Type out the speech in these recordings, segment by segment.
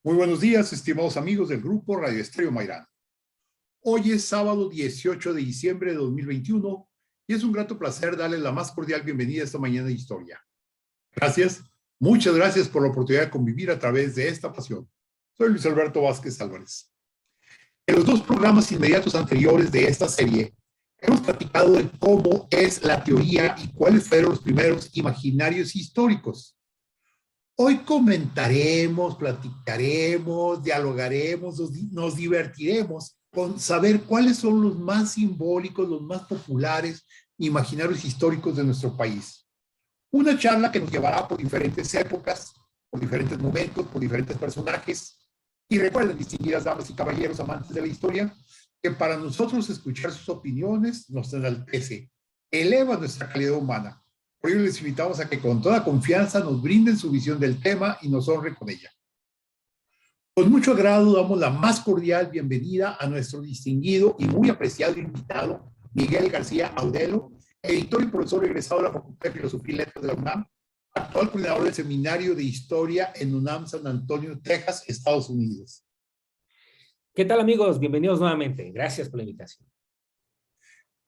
Muy buenos días, estimados amigos del grupo Radio Estéreo Mairán. Hoy es sábado 18 de diciembre de 2021 y es un grato placer darles la más cordial bienvenida a esta mañana de historia. Gracias, muchas gracias por la oportunidad de convivir a través de esta pasión. Soy Luis Alberto Vázquez Álvarez. En los dos programas inmediatos anteriores de esta serie, hemos platicado de cómo es la teoría y cuáles fueron los primeros imaginarios históricos. Hoy comentaremos, platicaremos, dialogaremos, nos divertiremos con saber cuáles son los más simbólicos, los más populares imaginarios históricos de nuestro país. Una charla que nos llevará por diferentes épocas, por diferentes momentos, por diferentes personajes. Y recuerden, distinguidas damas y caballeros amantes de la historia, que para nosotros escuchar sus opiniones nos enaltece, eleva nuestra calidad humana. Por ello les invitamos a que con toda confianza nos brinden su visión del tema y nos honren con ella. Con mucho agrado damos la más cordial bienvenida a nuestro distinguido y muy apreciado invitado, Miguel García Audelo, editor y profesor egresado de la Facultad de Filosofía y Letras de la UNAM, actual coordinador del Seminario de Historia en UNAM San Antonio, Texas, Estados Unidos. ¿Qué tal, amigos? Bienvenidos nuevamente. Gracias por la invitación.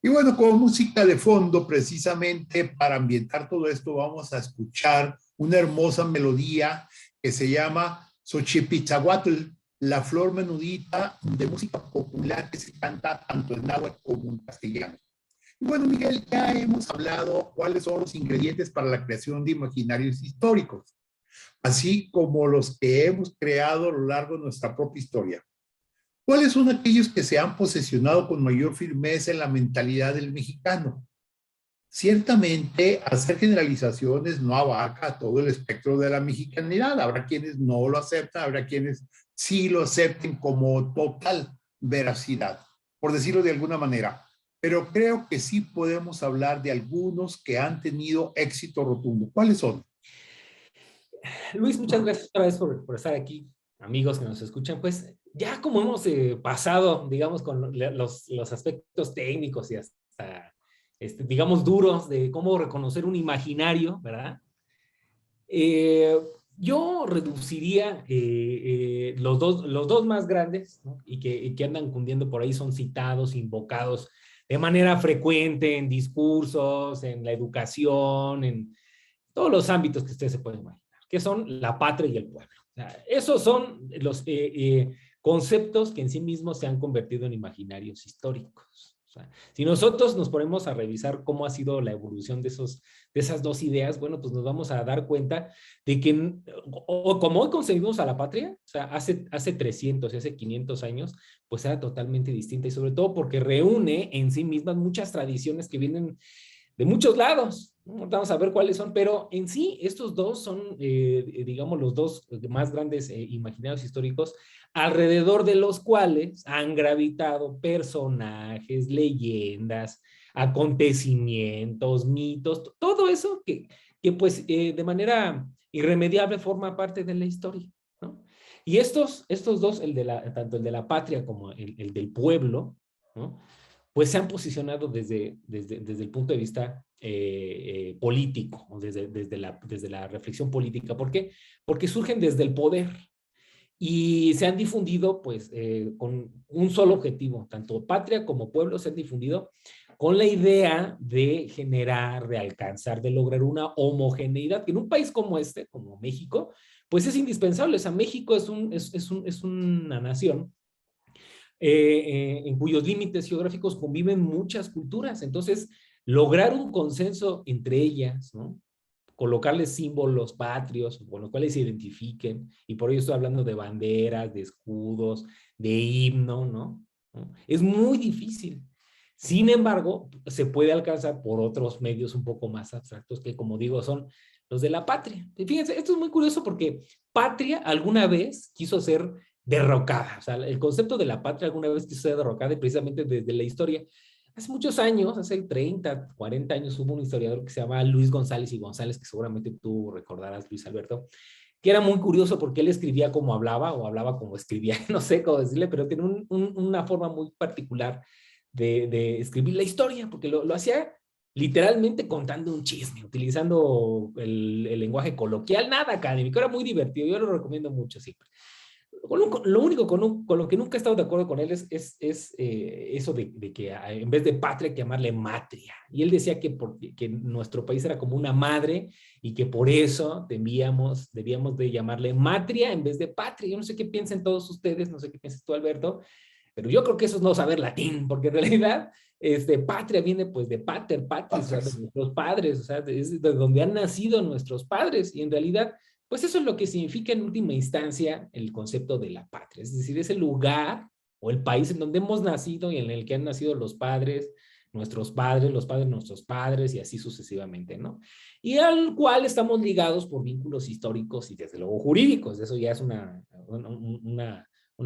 Y bueno, con música de fondo, precisamente para ambientar todo esto, vamos a escuchar una hermosa melodía que se llama Xochipitzahuatl, la flor menudita de música popular que se canta tanto en náhuatl como en castellano. Y bueno, Miguel, ya hemos hablado cuáles son los ingredientes para la creación de imaginarios históricos, así como los que hemos creado a lo largo de nuestra propia historia. ¿Cuáles son aquellos que se han posesionado con mayor firmeza en la mentalidad del mexicano? Ciertamente, hacer generalizaciones no abarca todo el espectro de la mexicanidad. Habrá quienes no lo aceptan, habrá quienes sí lo acepten como total veracidad, por decirlo de alguna manera. Pero creo que sí podemos hablar de algunos que han tenido éxito rotundo. ¿Cuáles son? Luis, muchas gracias otra vez por estar aquí. Amigos que nos escuchan, pues ya como hemos pasado, digamos, con los aspectos técnicos y hasta, digamos, duros de cómo reconocer un imaginario, ¿verdad? Yo reduciría los dos más grandes, ¿no? y que andan cundiendo por ahí, son citados, invocados de manera frecuente en discursos, en la educación, en todos los ámbitos que ustedes se pueden imaginar, que son la patria y el pueblo. O sea, esos son los conceptos que en sí mismos se han convertido en imaginarios históricos. O sea, si nosotros nos ponemos a revisar cómo ha sido la evolución de esas dos ideas, bueno, pues nos vamos a dar cuenta de que, como hoy concebimos a la patria, o sea, hace 300 y hace 500 años, pues era totalmente distinta, y sobre todo porque reúne en sí mismas muchas tradiciones que vienen de muchos lados. Vamos a ver cuáles son, pero en sí estos dos son, digamos, los dos más grandes imaginarios históricos, alrededor de los cuales han gravitado personajes, leyendas, acontecimientos, mitos, todo eso que pues de manera irremediable forma parte de la historia, ¿no? Y estos dos, tanto el de la patria como el del pueblo, ¿no?, pues se han posicionado desde el punto de vista político, desde la reflexión política. ¿Por qué? Porque surgen desde el poder y se han difundido pues con un solo objetivo, tanto patria como pueblo se han difundido con la idea de generar, de alcanzar, de lograr una homogeneidad, que en un país como este, como México, pues es indispensable. O sea, México es una nación en cuyos límites geográficos conviven muchas culturas. Entonces, lograr un consenso entre ellas, ¿no?, colocarles símbolos patrios con los cuales se identifiquen, y por ello estoy hablando de banderas, de escudos, de himno, ¿no? Es muy difícil. Sin embargo, se puede alcanzar por otros medios un poco más abstractos que, como digo, son los de la patria. Y fíjense, esto es muy curioso porque patria alguna vez quiso ser derrocada. O sea, el concepto de la patria alguna vez quiso ser derrocada, y precisamente desde la historia. Hace muchos años, hace 30, 40 años, hubo un historiador que se llama Luis González y González, que seguramente tú recordarás, Luis Alberto, que era muy curioso porque él escribía como hablaba, o hablaba como escribía, no sé cómo decirle, pero tiene una forma muy particular de escribir la historia, porque lo hacía literalmente contando un chisme, utilizando el lenguaje coloquial, nada académico, era muy divertido, yo lo recomiendo mucho siempre. Lo único con lo que nunca he estado de acuerdo con él es eso de que en vez de patria hay que llamarle matria. Y él decía que nuestro país era como una madre y que por eso debíamos de llamarle matria en vez de patria. Yo no sé qué piensen todos ustedes, no sé qué piensas tú, Alberto, pero yo creo que eso es no saber latín, porque en realidad patria viene pues de pater, patris, o sea, de nuestros padres, o sea, es de donde han nacido nuestros padres, y en realidad pues eso es lo que significa en última instancia el concepto de la patria, es decir, es el lugar o el país en donde hemos nacido y en el que han nacido los padres, los padres de nuestros padres y así sucesivamente, ¿no? Y al cual estamos ligados por vínculos históricos y desde luego jurídicos, eso ya es una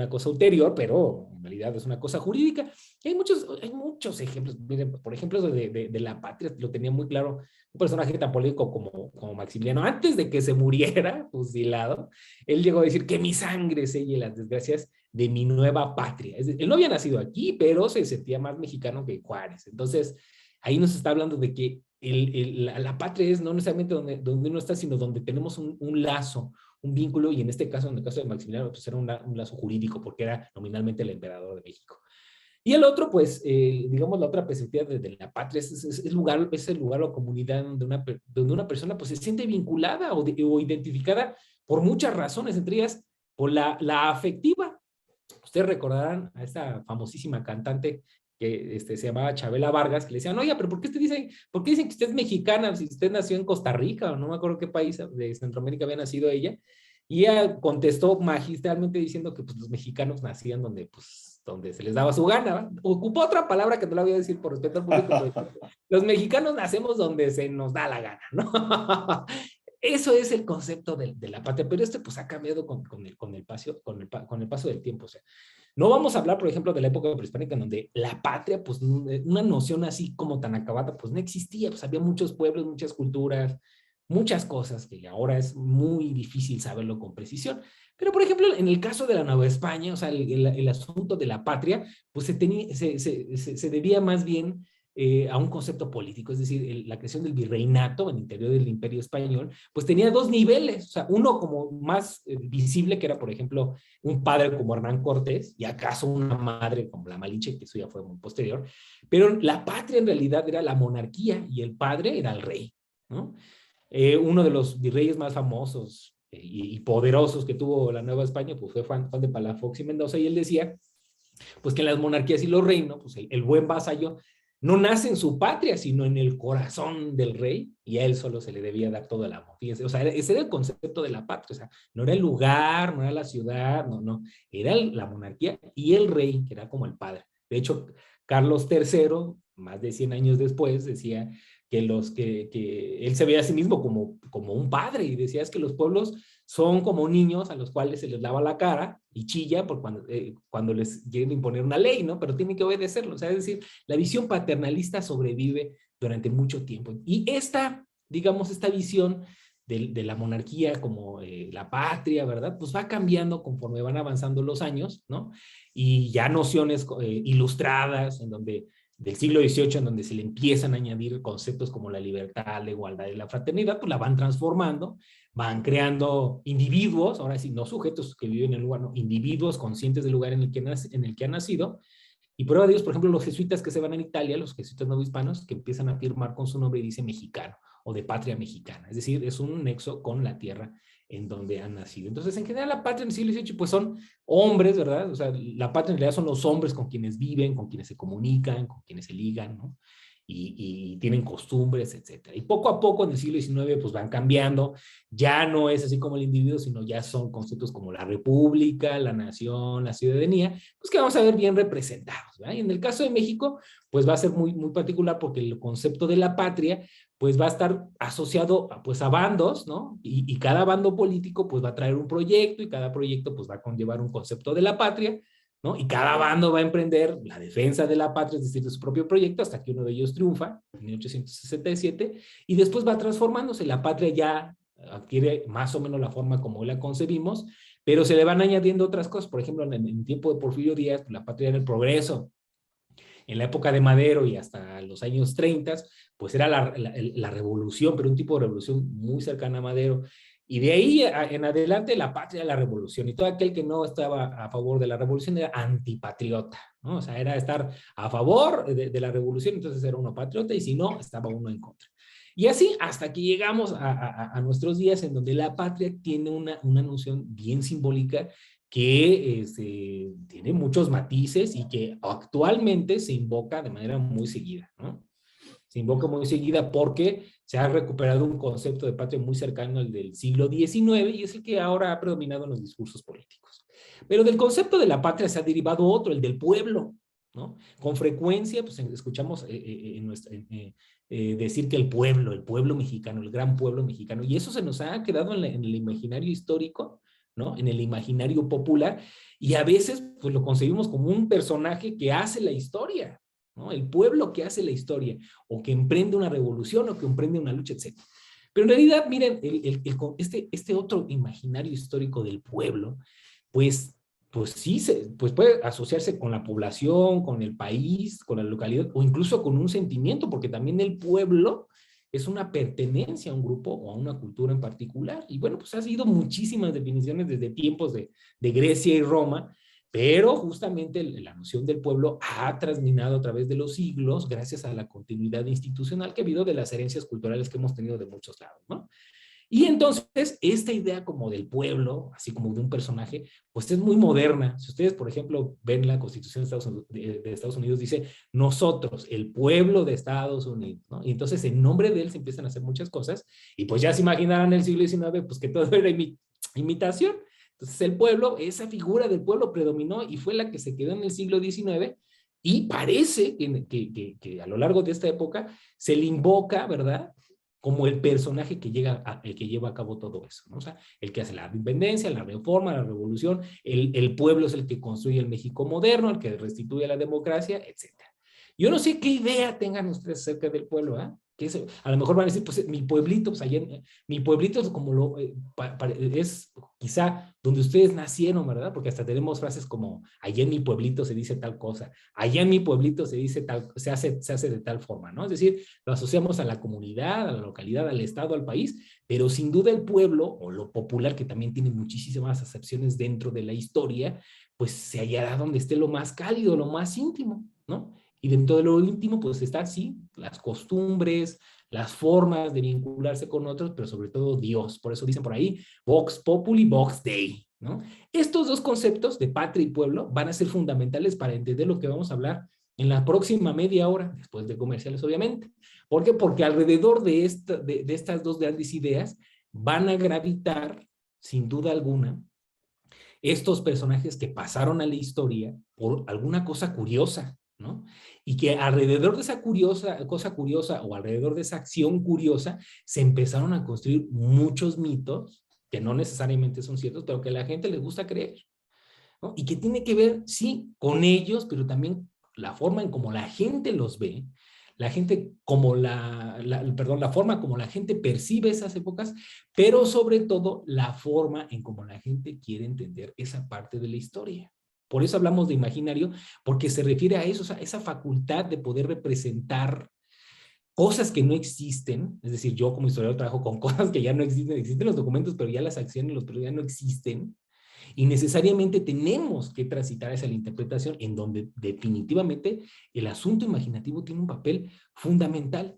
cosa ulterior, pero en realidad es una cosa jurídica. Hay muchos ejemplos. Miren, por ejemplo, de la patria lo tenía muy claro un personaje tan político como Maximiliano. Antes de que se muriera fusilado, él llegó a decir que mi sangre selle las desgracias de mi nueva patria. Es decir, él no había nacido aquí, pero se sentía más mexicano que Juárez. Entonces, ahí nos está hablando de que la patria es no necesariamente donde uno está, sino donde tenemos un lazo, un vínculo, y en este caso, en el caso de Maximiliano, pues era un lazo jurídico, porque era nominalmente el emperador de México. Y el otro, pues, digamos, la otra perspectiva de la patria es el lugar o comunidad donde una persona pues, se siente vinculada o identificada por muchas razones, entre ellas por la afectiva. Ustedes recordarán a esta famosísima cantante que se llamaba Chabela Vargas, que le decían, oye, pero ¿por qué dicen que usted es mexicana si usted nació en Costa Rica o no me acuerdo qué país de Centroamérica había nacido ella? Y ella contestó magistralmente diciendo que pues, los mexicanos nacían donde se les daba su gana, ¿verdad? Ocupó otra palabra que no la voy a decir por respeto al público, pero los mexicanos nacemos donde se nos da la gana, ¿no? Eso es el concepto de la patria, pero pues ha cambiado con el paso del tiempo. O sea, no vamos a hablar, por ejemplo, de la época prehispánica en donde la patria, pues una noción así como tan acabada, pues no existía, pues había muchos pueblos, muchas culturas, muchas cosas que ahora es muy difícil saberlo con precisión. Pero, por ejemplo, en el caso de la Nueva España, o sea, el asunto de la patria, pues se debía más bien a un concepto político, es decir, la creación del virreinato en el interior del Imperio Español, pues tenía dos niveles, o sea, uno como más visible, que era, por ejemplo, un padre como Hernán Cortés, y acaso una madre como la Malinche, que eso ya fue muy posterior, pero la patria en realidad era la monarquía y el padre era el rey, ¿no? Uno de los virreyes más famosos y poderosos que tuvo la Nueva España, pues fue Juan de Palafox y Mendoza, y él decía, pues que en las monarquías y los reinos, pues el buen vasallo no nace en su patria, sino en el corazón del rey, y a él solo se le debía dar todo el amor. Fíjense, o sea, ese era el concepto de la patria, o sea, no era el lugar, no era la ciudad, no, era la monarquía y el rey, que era como el padre. De hecho, Carlos III, más de 100 años después, decía que él se veía a sí mismo como un padre, y decía es que los pueblos son como niños a los cuales se les lava la cara y chilla por cuando les quieren imponer una ley, ¿no? Pero tienen que obedecerlo. O sea, es decir, la visión paternalista sobrevive durante mucho tiempo. Y digamos, esta visión de la monarquía como la patria, ¿verdad? Pues va cambiando conforme van avanzando los años, ¿no? Y ya nociones ilustradas en donde del siglo XVIII, en donde se le empiezan a añadir conceptos como la libertad, la igualdad y la fraternidad, pues la van transformando, van creando individuos, ahora sí, no sujetos que viven en el lugar, no, individuos conscientes del lugar en el que han nacido. Y prueba de ellos, por ejemplo, los jesuitas que se van a Italia, los jesuitas novohispanos, que empiezan a firmar con su nombre y dice mexicano o de patria mexicana. Es decir, es un nexo con la tierra en donde han nacido. Entonces, en general, la patria en el siglo XVIII, pues son hombres, ¿verdad? O sea, la patria en realidad son los hombres con quienes viven, con quienes se comunican, con quienes se ligan, ¿no? Y tienen costumbres, etcétera. Y poco a poco en el siglo XIX pues van cambiando, ya no es así como el individuo, sino ya son conceptos como la república, la nación, la ciudadanía, pues que vamos a ver bien representados, ¿verdad? Y en el caso de México, pues va a ser muy, muy particular porque el concepto de la patria pues va a estar asociado pues a bandos, ¿no? Y cada bando político pues va a traer un proyecto y cada proyecto pues va a conllevar un concepto de la patria, ¿no? Y cada bando va a emprender la defensa de la patria, es decir, de su propio proyecto, hasta que uno de ellos triunfa en 1867, y después va transformándose. La patria ya adquiere más o menos la forma como la concebimos, pero se le van añadiendo otras cosas. Por ejemplo, en tiempo de Porfirio Díaz, la patria era el progreso. En la época de Madero y hasta los años 30, pues era la revolución, pero un tipo de revolución muy cercana a Madero, Y de ahí en adelante la patria de la revolución. Y todo aquel que no estaba a favor de la revolución era antipatriota, ¿no? O sea, era estar a favor de la revolución, entonces era uno patriota, y si no, estaba uno en contra. Y así hasta que llegamos a nuestros días en donde la patria tiene una noción bien simbólica que tiene muchos matices y que actualmente se invoca de manera muy seguida, ¿no? Se invoca muy seguida porque se ha recuperado un concepto de patria muy cercano al del siglo XIX y es el que ahora ha predominado en los discursos políticos. Pero del concepto de la patria se ha derivado otro, el del pueblo, ¿no? Con frecuencia pues, escuchamos decir que el pueblo mexicano, el gran pueblo mexicano, y eso se nos ha quedado en el imaginario histórico, ¿no? En el imaginario popular, y a veces pues lo concebimos como un personaje que hace la historia, ¿no? El pueblo que hace la historia, o que emprende una revolución, o que emprende una lucha, etc. Pero en realidad, miren, este otro imaginario histórico del pueblo, pues, pues sí, pues puede asociarse con la población, con el país, con la localidad, o incluso con un sentimiento, porque también el pueblo es una pertenencia a un grupo o a una cultura en particular. Y bueno, pues ha sido muchísimas definiciones desde tiempos de Grecia y Roma, pero justamente la noción del pueblo ha transminado a través de los siglos gracias a la continuidad institucional que ha habido de las herencias culturales que hemos tenido de muchos lados, ¿no? Y entonces, esta idea como del pueblo, así como de un personaje, pues es muy moderna. Si ustedes, por ejemplo, ven la Constitución de Estados Unidos, dice nosotros, el pueblo de Estados Unidos, ¿no? Y entonces, en nombre de él se empiezan a hacer muchas cosas, y pues ya se imaginarán en el siglo XIX, pues que todo era imitación. Entonces, el pueblo, esa figura del pueblo predominó y fue la que se quedó en el siglo XIX, y parece que a lo largo de esta época se le invoca, ¿verdad?, como el personaje que el que lleva a cabo todo eso, ¿no? O sea, el que hace la independencia, la reforma, la revolución, el pueblo es el que construye el México moderno, el que restituye la democracia, etcétera. Yo no sé qué idea tengan ustedes acerca del pueblo, ¿eh? Que a lo mejor van a decir, pues mi pueblito, pues allá, mi pueblito es como es quizá donde ustedes nacieron, ¿verdad? Porque hasta tenemos frases como, allá en mi pueblito se dice tal cosa, allá en mi pueblito se dice tal, se hace de tal forma, ¿no? Es decir, lo asociamos a la comunidad, a la localidad, al estado, al país, pero sin duda el pueblo, o lo popular, que también tiene muchísimas acepciones dentro de la historia, pues se hallará donde esté lo más cálido, lo más íntimo, ¿no? Y dentro de lo íntimo, pues está, sí, las costumbres, las formas de vincularse con otros, pero sobre todo Dios. Por eso dicen por ahí, Vox Populi, Vox Dei, ¿no? Estos dos conceptos de patria y pueblo van a ser fundamentales para entender lo que vamos a hablar en la próxima media hora, después de comerciales, obviamente. ¿Por qué? Porque alrededor de estas dos grandes ideas van a gravitar, sin duda alguna, estos personajes que pasaron a la historia por alguna cosa curiosa, ¿no? Y que alrededor de esa cosa curiosa o alrededor de esa acción curiosa se empezaron a construir muchos mitos que no necesariamente son ciertos, pero que a la gente les gusta creer, ¿no? Y que tiene que ver, sí, con ellos, pero también la forma en cómo la gente los ve, la gente como la forma como la gente percibe esas épocas, pero sobre todo la forma en cómo la gente quiere entender esa parte de la historia. Por eso hablamos de imaginario, porque se refiere a eso, o sea, esa facultad de poder representar cosas que no existen. Es decir, yo como historiador trabajo con cosas que ya no existen, existen los documentos, pero ya las acciones, los periodos ya no existen, y necesariamente tenemos que transitar hacia la interpretación en donde definitivamente el asunto imaginativo tiene un papel fundamental.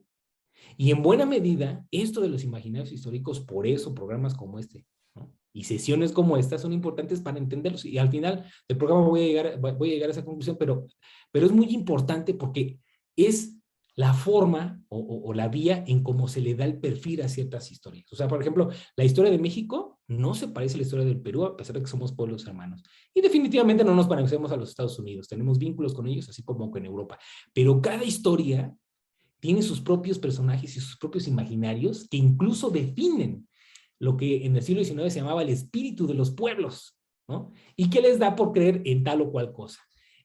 Y en buena medida, esto de los imaginarios históricos, por eso programas como este, ¿no?, y sesiones como esta son importantes para entenderlos. Y al final del programa voy a llegar a esa conclusión, pero es muy importante porque es la forma o la vía en cómo se le da el perfil a ciertas historias. O sea, por ejemplo, la historia de México no se parece a la historia del Perú, a pesar de que somos pueblos hermanos. Y definitivamente no nos parecemos a los Estados Unidos. Tenemos vínculos con ellos, así como con Europa. Pero cada historia tiene sus propios personajes y sus propios imaginarios que incluso definen lo que en el siglo XIX se llamaba el espíritu de los pueblos, ¿no? Y que les da por creer en tal o cual cosa,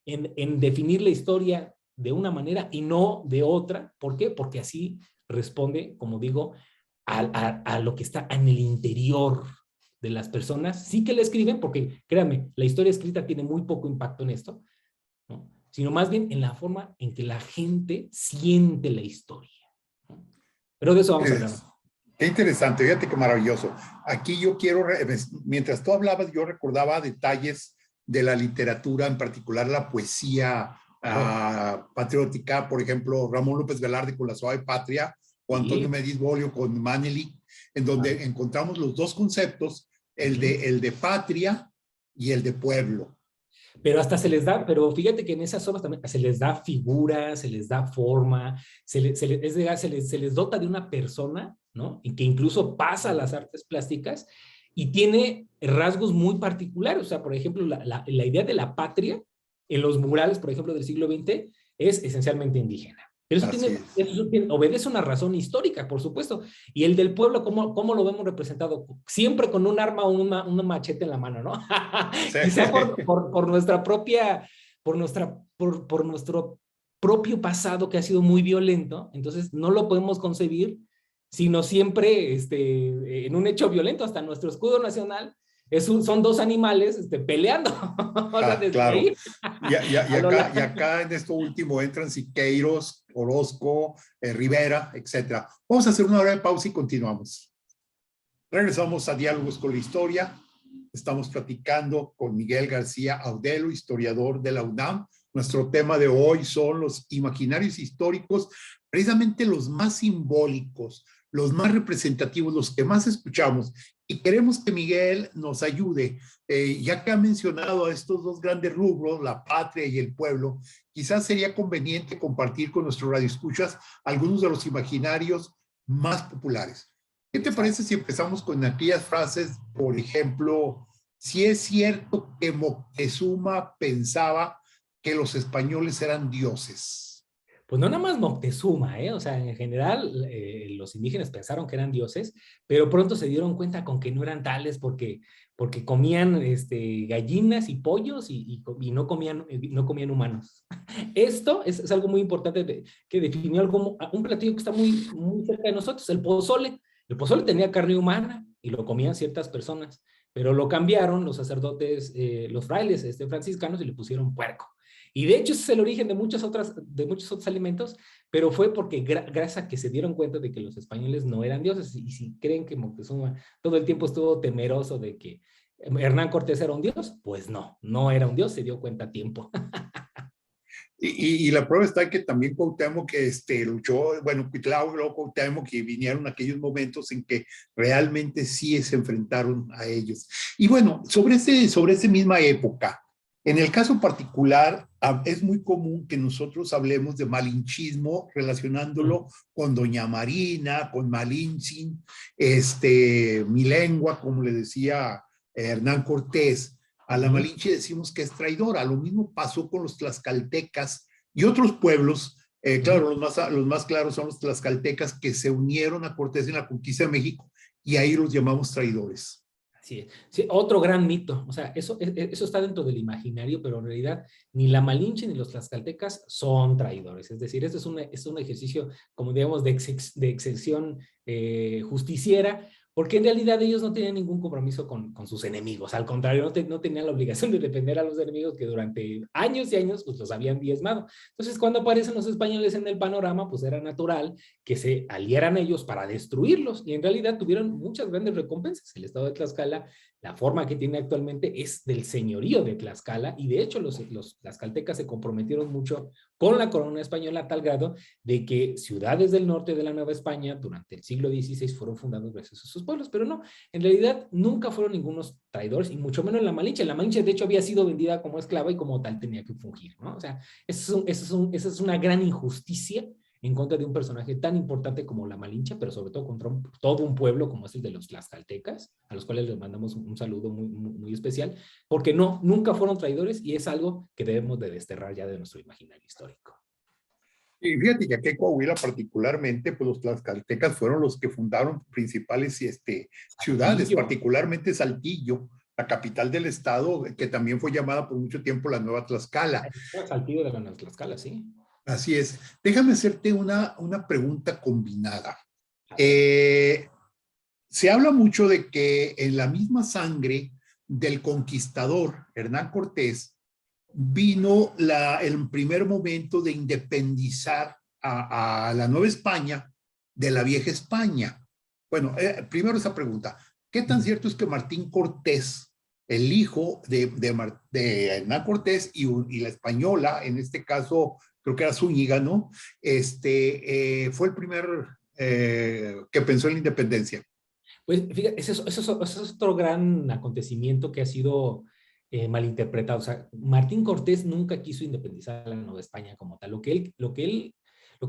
en definir la historia de una manera y no de otra. ¿Por qué? Porque así responde, como digo, a lo que está en el interior de las personas. Sí que la escriben, porque créanme, la historia escrita tiene muy poco impacto en esto, ¿no?, sino más bien en la forma en que la gente siente la historia, ¿no? Pero de eso vamos a hablar. Qué interesante, fíjate qué maravilloso. Aquí yo quiero, mientras tú hablabas, yo recordaba detalles de la literatura, en particular la poesía Claro, patriótica, por ejemplo, Ramón López Velarde con La Suave Patria, o Antonio sí. Medis Bolio con Manelik, en Ah, donde encontramos los dos conceptos, ujú. el de patria y el de pueblo. Pero hasta se les da, pero fíjate que en esas obras también se les da figura, se les da forma, se les dota de una persona, ¿no? Y que incluso pasa a las artes plásticas y tiene rasgos muy particulares. O sea, por ejemplo, la idea de la patria en los murales, por ejemplo, del siglo XX es esencialmente indígena. Pero Así es. obedece una razón histórica, por supuesto. Y el del pueblo, ¿cómo lo vemos representado? Siempre con un arma o una machete en la mano, ¿no? Sí. Quizá por nuestra propia, por nuestro propio pasado que ha sido muy violento, entonces no lo podemos concebir, sino siempre en un hecho violento, hasta nuestro escudo nacional son dos animales peleando, o sea, desde Claro. ahí a lo Y largo. acá en esto último entran Siqueiros, Orozco, Rivera, etcétera. Vamos a hacer una breve pausa y continuamos. Regresamos a Diálogos con la Historia. Estamos platicando con Miguel García Audelo, historiador de la UNAM. Nuestro tema de hoy son los imaginarios históricos, precisamente los más simbólicos, los más representativos, los que más escuchamos. Y queremos que Miguel nos ayude, ya que ha mencionado a estos dos grandes rubros, la patria y el pueblo, quizás sería conveniente compartir con nuestros radioescuchas algunos de los imaginarios más populares. ¿Qué te Exacto. parece si empezamos con aquellas frases, por ejemplo, si es cierto que Moctezuma pensaba que los españoles eran dioses? Pues no nada más Moctezuma, ¿eh? O sea, en general los indígenas pensaron que eran dioses, pero pronto se dieron cuenta con que no eran tales porque comían gallinas y pollos y no comían humanos. Esto es algo muy importante que definió algo, un platillo que está muy cerca de nosotros, el pozole. El pozole tenía carne humana y lo comían ciertas personas, pero lo cambiaron los sacerdotes, los frailes franciscanos y le pusieron puerco. Y de hecho ese es el origen de muchos otros alimentos, pero fue porque gracias a que se dieron cuenta de que los españoles no eran dioses. Y si creen que Moctezuma todo el tiempo estuvo temeroso de que Hernán Cortés era un dios, pues no era un dios, se dio cuenta a tiempo. Y la prueba está en que también Cuauhtémoc que luchó, bueno, Cuitlao y luego Cuauhtémoc que vinieron aquellos momentos en que realmente sí se enfrentaron a ellos. Y bueno, sobre esa misma época, en el caso particular, es muy común que nosotros hablemos de malinchismo relacionándolo con Doña Marina, con Malintzin, mi lengua, como le decía Hernán Cortés. A la Malinche decimos que es traidora. Lo mismo pasó con los tlaxcaltecas y otros pueblos. Claro, los más claros son los tlaxcaltecas que se unieron a Cortés en la conquista de México y ahí los llamamos traidores. Sí, sí, otro gran mito. O sea, eso está dentro del imaginario, pero en realidad ni la Malinche ni los tlaxcaltecas son traidores. Es decir, esto es un ejercicio, como digamos, de excepción justiciera, porque en realidad ellos no tenían ningún compromiso con sus enemigos. Al contrario, no tenían la obligación de defender a los enemigos que durante años y años pues, los habían diezmado. Entonces, cuando aparecen los españoles en el panorama, pues era natural que se aliaran ellos para destruirlos. Y en realidad tuvieron muchas grandes recompensas. El estado de Tlaxcala, la forma que tiene actualmente es del señorío de Tlaxcala, y de hecho los tlaxcaltecas se comprometieron mucho con la corona española a tal grado de que ciudades del norte de la Nueva España durante el siglo XVI fueron fundadas gracias a sus pueblos, pero no, en realidad nunca fueron ningunos traidores, y mucho menos en la Malinche. La Malinche de hecho había sido vendida como esclava y como tal tenía que fungir, ¿no? O sea, esa es una gran injusticia en contra de un personaje tan importante como la Malinche, pero sobre todo contra todo un pueblo como es el de los tlaxcaltecas, a los cuales les mandamos un saludo muy especial, porque nunca fueron traidores, y es algo que debemos de desterrar ya de nuestro imaginario histórico. Y fíjate que aquí en Coahuila particularmente, pues los tlaxcaltecas fueron los que fundaron principales ciudades, Saltillo. particularmente Saltillo, la capital del estado, que también fue llamada por mucho tiempo la Nueva Tlaxcala. Saltillo de la Tlaxcala, sí. Así es. Déjame hacerte una pregunta combinada. A ver. Eh, Se habla mucho de que en la misma sangre del conquistador Hernán Cortés vino el primer momento de independizar a la Nueva España de la vieja España. Bueno, primero esa pregunta. ¿Qué tan cierto es que Martín Cortés, el hijo de Hernán Cortés y la española, en este caso creo que era Zúñiga, ¿no? Fue el primer que pensó en la independencia? Pues fíjate, ese es otro gran acontecimiento que ha sido malinterpretado. O sea, Martín Cortés nunca quiso independizar a la Nueva España como tal. Lo que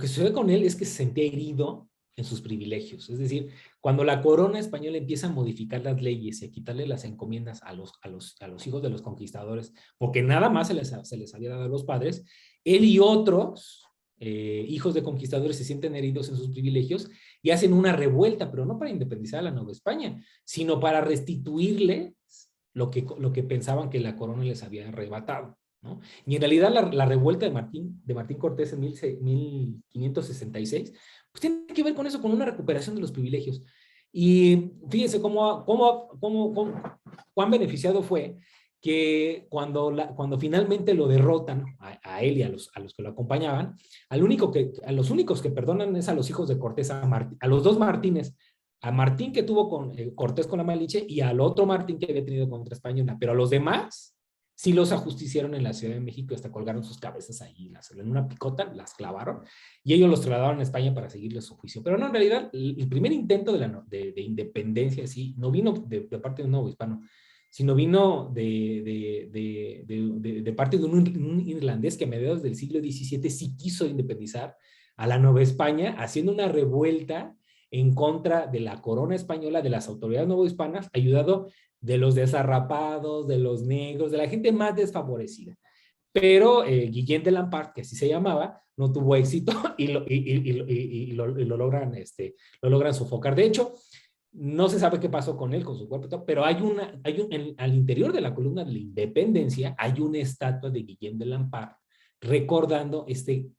sucede con él es que se sentía herido en sus privilegios. Es decir, cuando la corona española empieza a modificar las leyes y a quitarle las encomiendas a los hijos de los conquistadores, porque nada más se les había dado a los padres, él y otros hijos de conquistadores se sienten heridos en sus privilegios y hacen una revuelta, pero no para independizar a la Nueva España, sino para restituirle lo que pensaban que la corona les había arrebatado, ¿no? Y en realidad la revuelta de Martín Cortés en 1566, pues tiene que ver con eso, con una recuperación de los privilegios. Y fíjense cuán beneficiado fue que cuando finalmente lo derrotan a él y a los que lo acompañaban, a los únicos que perdonan es a los hijos de Cortés, a los dos Martínez, a Martín que tuvo con Cortés con la Malinche y al otro Martín que había tenido contra Española, pero a los demás sí los ajusticiaron en la Ciudad de México y hasta colgaron sus cabezas ahí, en una picota, las clavaron y ellos los trasladaron a España para seguirles su juicio. Pero no, en realidad, el primer intento de independencia, sí, no vino de parte de un nuevo hispano, sino vino de parte de un irlandés que a mediados del siglo XVII sí quiso independizar a la Nueva España, haciendo una revuelta en contra de la corona española, de las autoridades novohispanas, ayudado de los desarrapados, de los negros, de la gente más desfavorecida. Pero Guillén de Lampart, que así se llamaba, no tuvo éxito y lo logran sofocar. De hecho, no se sabe qué pasó con él, con su cuerpo, pero al interior de la columna de la Independencia hay una estatua de Guillén de Lampart recordando este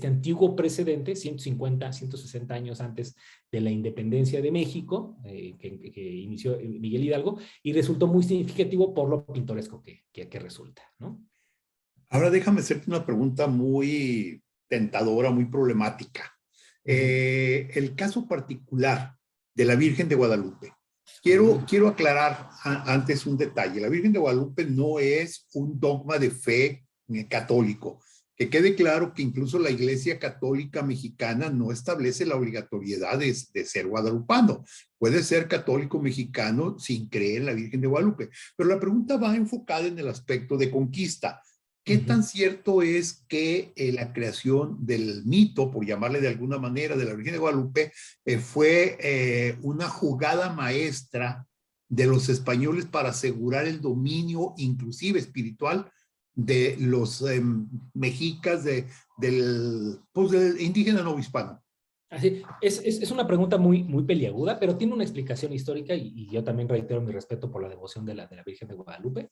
antiguo precedente, 150, 160 años antes de la independencia de México, que inició Miguel Hidalgo, y resultó muy significativo por lo pintoresco que resulta, ¿no? Ahora déjame hacerte una pregunta muy tentadora, muy problemática. El caso particular de la Virgen de Guadalupe. Quiero aclarar antes un detalle. La Virgen de Guadalupe no es un dogma de fe católico. Que quede claro que incluso la Iglesia Católica Mexicana no establece la obligatoriedad de ser guadalupano. Puede ser católico mexicano sin creer en la Virgen de Guadalupe. Pero la pregunta va enfocada en el aspecto de conquista. ¿Qué tan cierto es que la creación del mito, por llamarle de alguna manera, de la Virgen de Guadalupe, fue una jugada maestra de los españoles para asegurar el dominio, inclusive espiritual, de los mexicas, del indígena novohispano? Así, es una pregunta muy, muy peliaguda, pero tiene una explicación histórica y yo también reitero mi respeto por la devoción de la Virgen de Guadalupe,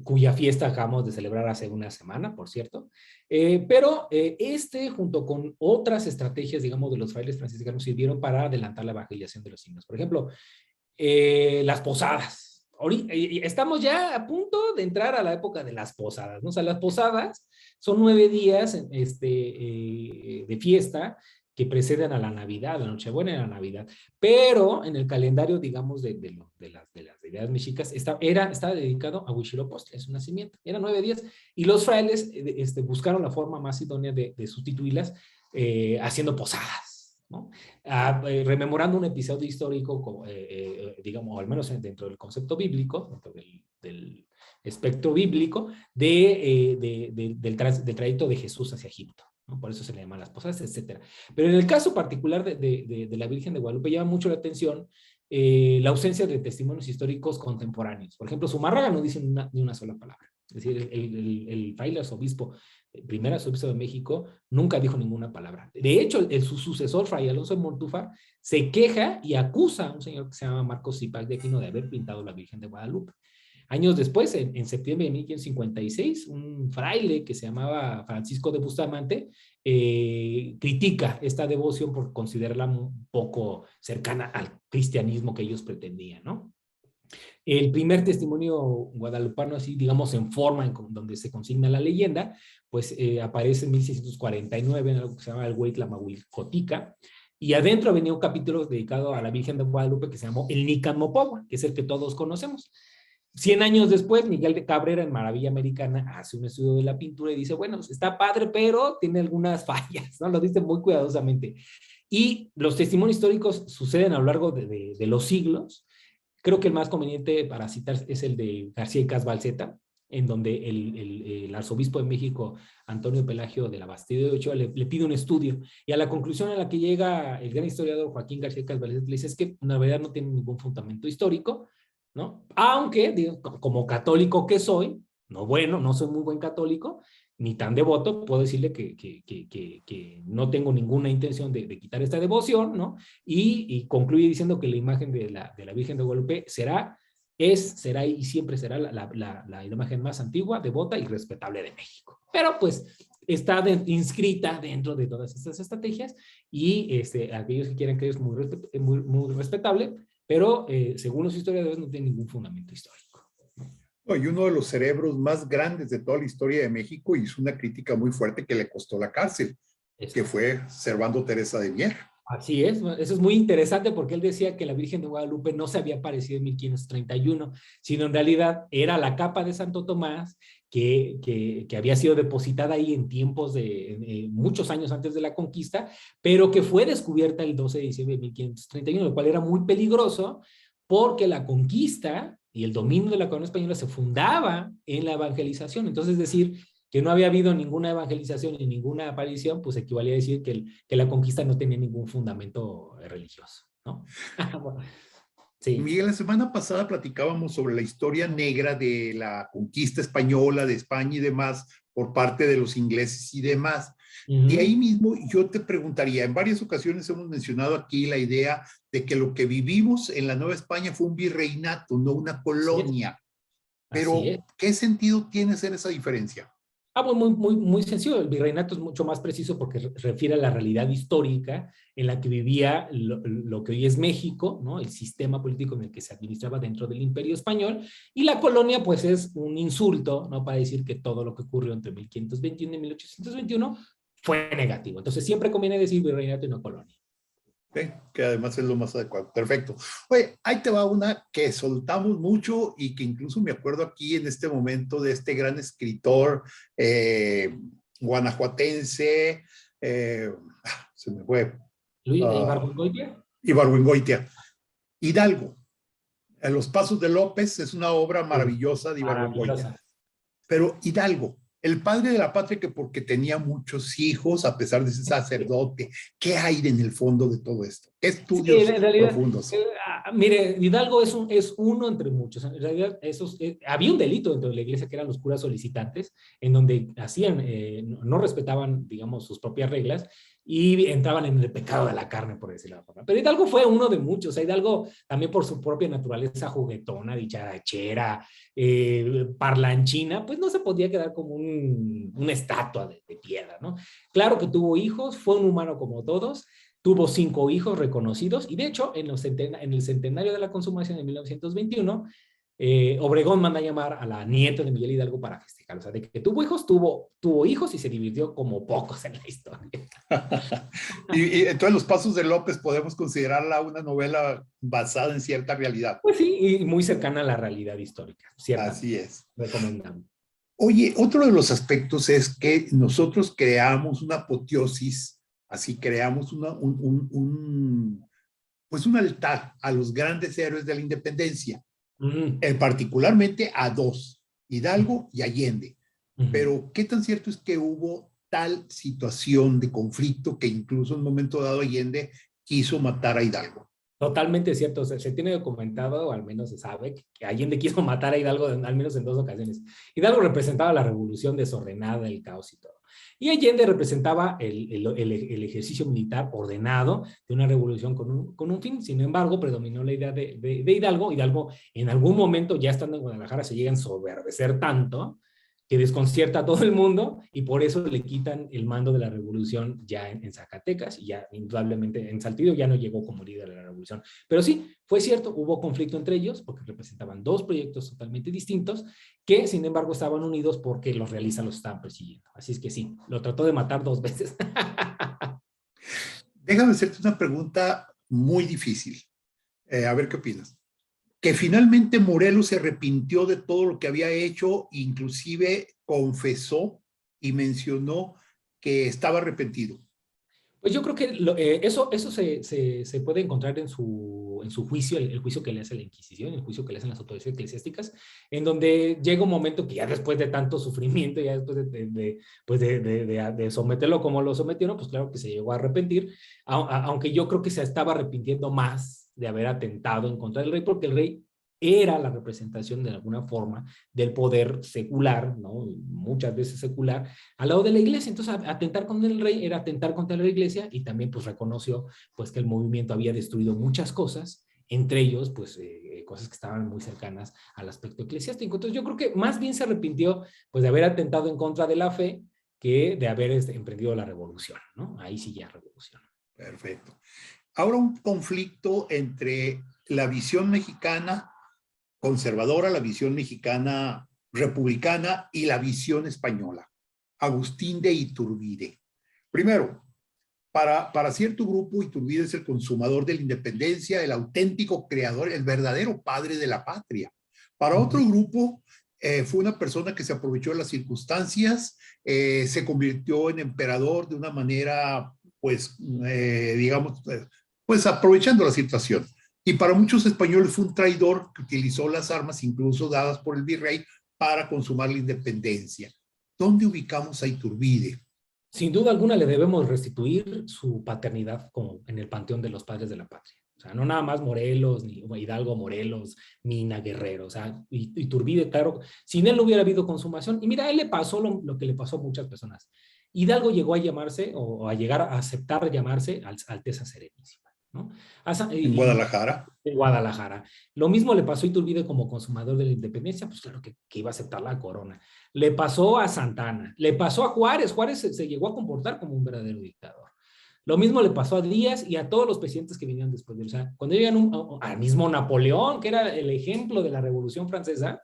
cuya fiesta acabamos de celebrar hace una semana, por cierto. Pero junto con otras estrategias, digamos, de los frailes franciscanos, sirvieron para adelantar la evangelización de los signos. Por ejemplo, las posadas. Estamos ya a punto de entrar a la época de las posadas, ¿no? O sea, las posadas son 9 días de fiesta que preceden a la Navidad, la Nochebuena y la Navidad. Pero en el calendario, digamos, de las deidades mexicas, estaba dedicado a Huitzilopochtli, a su nacimiento. Eran 9 días. Y los frailes buscaron la forma más idónea de sustituirlas haciendo posadas, ¿no? Rememorando un episodio histórico, digamos, o al menos dentro del concepto bíblico, dentro del espectro bíblico, del trayecto de Jesús hacia Egipto, ¿no? Por eso se le llaman las posadas, etcétera. Pero en el caso particular de la Virgen de Guadalupe llama mucho la atención la ausencia de testimonios históricos contemporáneos. Por ejemplo, Zumárraga no dice ni una sola palabra. Es decir, el fraile arzobispo, primer arzobispo de México, nunca dijo ninguna palabra. De hecho, su sucesor, Fray Alonso de Montúfar, se queja y acusa a un señor que se llama Marcos Zipac de Aquino de haber pintado la Virgen de Guadalupe. Años después, en septiembre de 1556, un fraile que se llamaba Francisco de Bustamante critica esta devoción por considerarla un poco cercana al cristianismo que ellos pretendían, ¿no? El primer testimonio guadalupano, así digamos en forma donde se consigna la leyenda, pues aparece en 1649 en algo que se llama el Hueytlahuilcotica, y adentro venía un capítulo dedicado a la Virgen de Guadalupe que se llamó el Nican Mopogua, que es el que todos conocemos. 100 años después, Miguel de Cabrera, en Maravilla Americana, hace un estudio de la pintura y dice, bueno, está padre, pero tiene algunas fallas, ¿no? Lo dice muy cuidadosamente. Y los testimonios históricos suceden a lo largo de los siglos. Creo que el más conveniente para citar es el de García y Casbalceta, en donde el arzobispo de México, Antonio Pelagio de la Bastida de Ochoa, le pide un estudio, y a la conclusión a la que llega el gran historiador Joaquín García Casbalceta le dice, es que en realidad no tiene ningún fundamento histórico, ¿no? Aunque, digo, como católico que soy, no soy muy buen católico, ni tan devoto, puedo decirle que no tengo ninguna intención de quitar esta devoción, ¿no? Y concluye diciendo que la imagen de la Virgen de Guadalupe será y siempre será la imagen más antigua, devota y respetable de México. Pero pues está inscrita dentro de todas estas estrategias, y aquellos que quieran creer es muy respetable, pero según los historiadores no tiene ningún fundamento histórico. Y uno de los cerebros más grandes de toda la historia de México hizo una crítica muy fuerte que le costó la cárcel, que fue Servando Teresa de Mier. Así es, eso es muy interesante porque él decía que la Virgen de Guadalupe no se había aparecido en 1531, sino en realidad era la capa de Santo Tomás que había sido depositada ahí en tiempos de muchos años antes de la conquista, pero que fue descubierta el 12 de diciembre de 1531, lo cual era muy peligroso porque la conquista y el dominio de la corona española se fundaba en la evangelización. Entonces, es decir, que no había habido ninguna evangelización ni ninguna aparición, pues equivalía a decir que la conquista no tenía ningún fundamento religioso, ¿no? Bueno, sí. Miguel, la semana pasada platicábamos sobre la historia negra de la conquista española de España y demás por parte de los ingleses y demás. Y ahí mismo yo te preguntaría, en varias ocasiones hemos mencionado aquí la idea de que lo que vivimos en la Nueva España fue un virreinato, no una colonia. Pero, ¿qué sentido tiene ser esa diferencia? Muy sencillo. El virreinato es mucho más preciso porque refiere a la realidad histórica en la que vivía lo que hoy es México, ¿no? El sistema político en el que se administraba dentro del Imperio Español, y la colonia pues es un insulto, ¿no? Para decir que todo lo que ocurrió entre 1521 y 1821 fue negativo. Entonces siempre conviene decir virreinato y no colonia. Okay, que además es lo más adecuado. Perfecto. Oye, ahí te va una que soltamos mucho y que incluso me acuerdo aquí en este momento de este gran escritor guanajuatense, se me fue. ¿Ibargüengoitia? Ibargüengoitia. Hidalgo. En Los Pasos de López es una obra maravillosa de Ibargüengoitia. Pero Hidalgo, el padre de la patria, que porque tenía muchos hijos, a pesar de ser sacerdote, ¿qué hay en el fondo de todo esto? ¿Qué estudios profundos? Mire, Hidalgo es uno entre muchos. En realidad, había un delito dentro de la iglesia que eran los curas solicitantes, en donde no respetaban, digamos, sus propias reglas y entraban en el pecado de la carne, por decirlo de alguna forma. Pero Hidalgo fue uno de muchos. O sea, Hidalgo también por su propia naturaleza juguetona, dicharachera, parlanchina, pues no se podía quedar como una estatua de piedra, ¿no? Claro que tuvo hijos, fue un humano como todos. Tuvo 5 hijos reconocidos, y de hecho, en el centenario de la consumación de 1921, Obregón manda a llamar a la nieta de Miguel Hidalgo para festejar. O sea, de que tuvo hijos, tuvo hijos y se divirtió como pocos en la historia. y entonces Los Pasos de López podemos considerarla una novela basada en cierta realidad. Pues sí, y muy cercana a la realidad histórica. Así es. Recomendamos. Oye, otro de los aspectos es que nosotros creamos una apoteosis. Así creamos pues un altar a los grandes héroes de la independencia, particularmente a 2, Hidalgo y Allende. Pero ¿qué tan cierto es que hubo tal situación de conflicto que incluso en un momento dado Allende quiso matar a Hidalgo? Totalmente cierto. O sea, se tiene documentado, o al menos se sabe, que Allende quiso matar a Hidalgo al menos en 2 ocasiones. Hidalgo representaba la revolución desordenada, el caos y todo. Y Allende representaba el ejercicio militar ordenado de una revolución con un fin. Sin embargo, predominó la idea de Hidalgo. Hidalgo, en algún momento, ya estando en Guadalajara, se llega a ensoberbecer tanto que desconcierta a todo el mundo, y por eso le quitan el mando de la revolución ya en Zacatecas, y ya indudablemente en Saltillo ya no llegó como líder de la revolución. Pero sí, fue cierto, hubo conflicto entre ellos porque representaban 2 proyectos totalmente distintos que sin embargo estaban unidos porque los realistas los estaban persiguiendo. Así es que sí, lo trató de matar 2 veces. Déjame hacerte una pregunta muy difícil. A ver qué opinas. Que finalmente Morelos se arrepintió de todo lo que había hecho, inclusive confesó y mencionó que estaba arrepentido. Pues yo creo que eso se puede encontrar en su juicio, el juicio que le hace la Inquisición, el juicio que le hacen las autoridades eclesiásticas, en donde llega un momento que ya después de tanto sufrimiento, ya después de someterlo como lo sometieron, pues claro que se llegó a arrepentir, aunque yo creo que se estaba arrepintiendo más de haber atentado en contra del rey, porque el rey era la representación de alguna forma del poder secular, ¿no? Muchas veces secular, al lado de la iglesia. Entonces, atentar contra el rey era atentar contra la iglesia, y también pues reconoció pues que el movimiento había destruido muchas cosas, entre ellos pues cosas que estaban muy cercanas al aspecto eclesiástico. Entonces yo creo que más bien se arrepintió pues de haber atentado en contra de la fe que de haber emprendido la revolución, ¿no? Ahí sí ya revolución. Perfecto. Ahora un conflicto entre la visión mexicana conservadora, la visión mexicana republicana y la visión española. Agustín de Iturbide. Primero, para cierto grupo, Iturbide es el consumador de la independencia, el auténtico creador, el verdadero padre de la patria. Para otro grupo, fue una persona que se aprovechó de las circunstancias, se convirtió en emperador de una manera, pues, digamos, pues aprovechando la situación. Y para muchos españoles fue un traidor que utilizó las armas, incluso dadas por el virrey, para consumar la independencia. ¿Dónde ubicamos a Iturbide? Sin duda alguna le debemos restituir su paternidad como en el panteón de los padres de la patria. O sea, no nada más Morelos, ni Hidalgo Morelos, Mina Guerrero. O sea, Iturbide, claro, sin él no hubiera habido consumación. Y mira, a él le pasó lo que le pasó a muchas personas. Hidalgo llegó a llamarse, o a llegar a aceptar llamarse Alteza Serenísima, ¿no? En Guadalajara. En Guadalajara. Lo mismo le pasó a Iturbide como consumador de la independencia, pues claro que iba a aceptar la corona. Le pasó a Santana, le pasó a Juárez. Juárez se llegó a comportar como un verdadero dictador. Lo mismo le pasó a Díaz y a todos los presidentes que vinieron después de él. O sea, cuando llegan al mismo Napoleón, que era el ejemplo de la Revolución Francesa,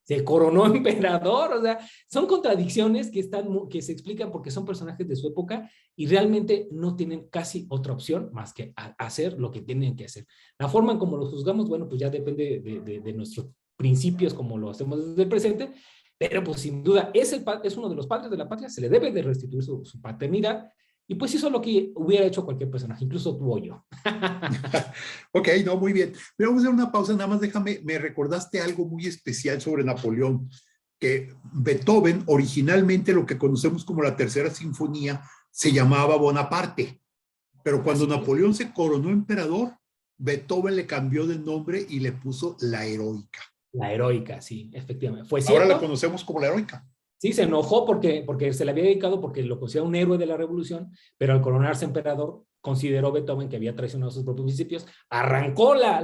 se coronó emperador. O sea, son contradicciones que se explican porque son personajes de su época y realmente no tienen casi otra opción más que hacer lo que tienen que hacer. La forma en cómo los juzgamos, bueno, pues ya depende de nuestros principios, como lo hacemos desde el presente, pero pues sin duda es uno de los padres de la patria, se le debe de restituir su paternidad, y pues hizo lo que hubiera hecho cualquier personaje, incluso tú o yo. Ok, no, muy bien. Pero vamos a hacer una pausa, nada más déjame, me recordaste algo muy especial sobre Napoleón, que Beethoven, originalmente lo que conocemos como la Tercera Sinfonía, se llamaba Bonaparte, pero cuando Napoleón se coronó emperador, Beethoven le cambió de nombre y le puso La Heroica. La heroica, sí, efectivamente. ¿Fue Ahora la cierto? conocemos como La Heroica. Sí, se enojó porque se le había dedicado, porque lo consideraba un héroe de la revolución, pero al coronarse emperador, consideró Beethoven que había traicionado sus propios principios, arrancó la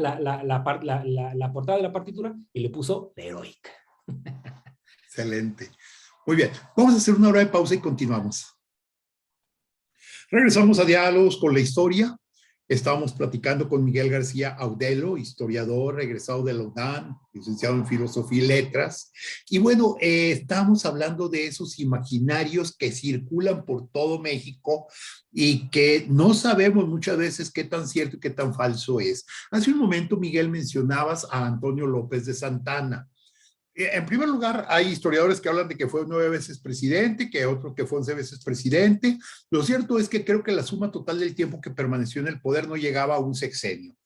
portada de la partitura y le puso la heroica. Excelente. Muy bien, vamos a hacer una hora de pausa y continuamos. Regresamos a Diálogos con la Historia. Estábamos platicando con Miguel García Audelo, historiador, egresado de la UNAM, licenciado en Filosofía y Letras. Y bueno, estamos hablando de esos imaginarios que circulan por todo México y que no sabemos muchas veces qué tan cierto y qué tan falso es. Hace un momento, Miguel, mencionabas a Antonio López de Santana. En primer lugar, hay historiadores que hablan de que fue 9 veces presidente, que otro que fue 11 veces presidente. Lo cierto es que creo que la suma total del tiempo que permaneció en el poder no llegaba a un sexenio.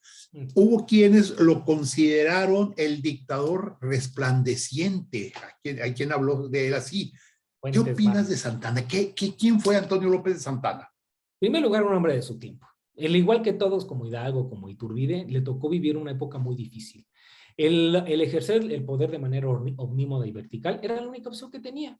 Hubo quienes lo consideraron el dictador resplandeciente. Hay quien habló de él así. ¿Qué opinas de Santana? ¿Quién fue Antonio López de Santana? En primer lugar, un hombre de su tiempo. El igual que todos, como Hidalgo, como Iturbide, le tocó vivir una época muy difícil. El ejercer el poder de manera omnímoda y vertical era la única opción que tenía.